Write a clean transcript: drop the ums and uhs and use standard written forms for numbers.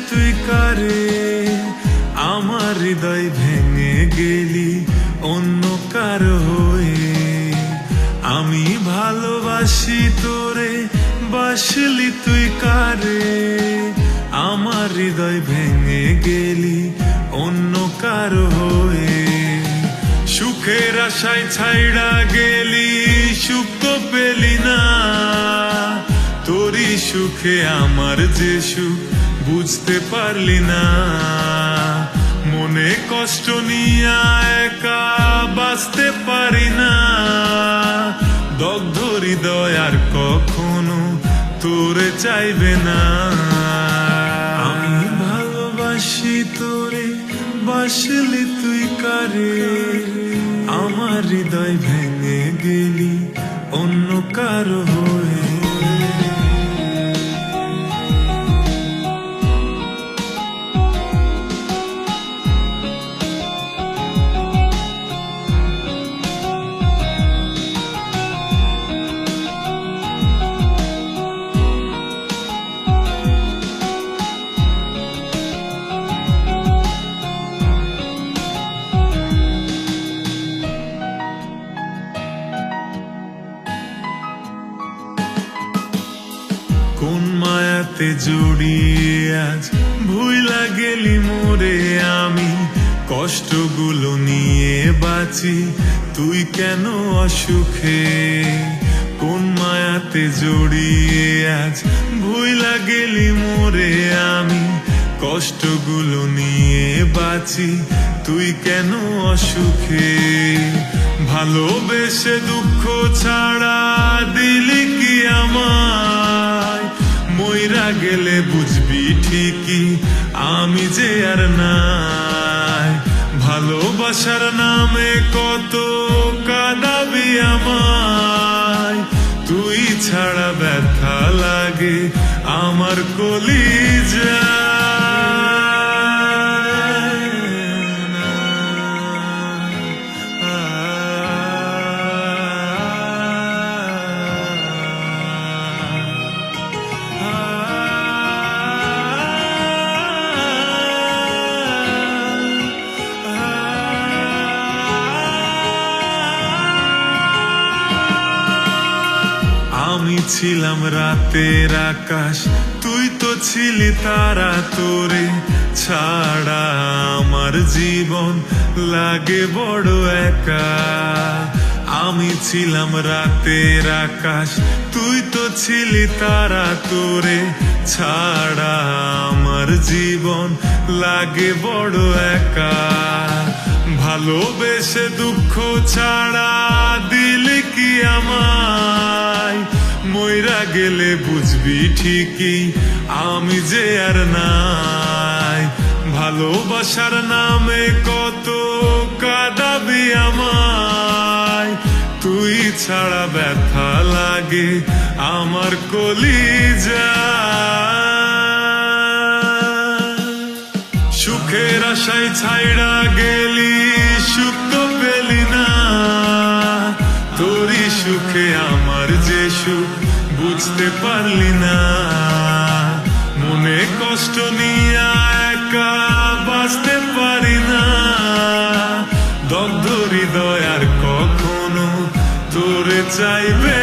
তুই কারে, আমার হৃদয় ভেঙে গেলি অন্য কারো হয়ে। আমি ভালোবাসি তোরে, বাসলি তুই কারে, আমার হৃদয় ভেঙে গেলি অন্য কারো হয়ে। সুখের আশায় ছাইড়া গেলি, সুখ তো পেলি না, তোরই সুখে আমার যে সুখ বুঝতে পারলি না। মনে কষ্ট নিয়া একা বাঁচতে পারি না, দগ্ধ হৃদয় আর কখনো তোরে চাইবে না। আমি ভালোবাসি তোরে, বাসলি তুই কারে, আমার হৃদয় ভেঙে গেলি অন্য কারো হয়ে। কোন মায়াতে জড়িয়ে আজ ভুইলা গেলি মোরে, আমি কষ্টগুলো নিয়ে বাঁচি তুই কেন অসুখে। কোন মায়াতে জড়িয়ে আজ ভুইলা গেলি মোরে, আমি কষ্টগুলো নিয়ে বাঁচি তুই কেন অসুখে। ভালোবেসে দুঃখ ছাড়া দিলি কি আমায়, মইরা গেলে বুঝবি ঠিকই আমি যে আর নাই। ভালোবাসার নামে কত কাঁদাবি আমায়, তুই ছাড়া ব্যথা লাগে আমার কলিজা। আমি ছিলাম রাতের আকাশ, তুই তো ছিলি তারা, তোরে ছাড়া আমার জীবন লাগে বড় একা। আমি ছিলাম রাতের আকাশ, তুই তো ছিলি তারা, তোরে ছাড়া আমার জীবন লাগে বড় একা। ভালোবেসে দুঃখ ছাড়া দিলি কি আমায়, মইরা গেলে বুঝবি ঠিকই আমি যে আর নাই। ভালোবাসার নামে কত কাঁদাবি আমায়, তুই ছাড়া ব্যথা লাগে আমার কলিজা। সুখের আশায় ছাইড়া গেলি, সুখ তো পেলি না, তোরই সুখে আমার যে সুখ বুঝতে পারলি না। মনে কষ্ট নিয়ে একা বাঁচতে পারি না, দগ্ধ হৃদয় আর কখনো তোরে চাইবে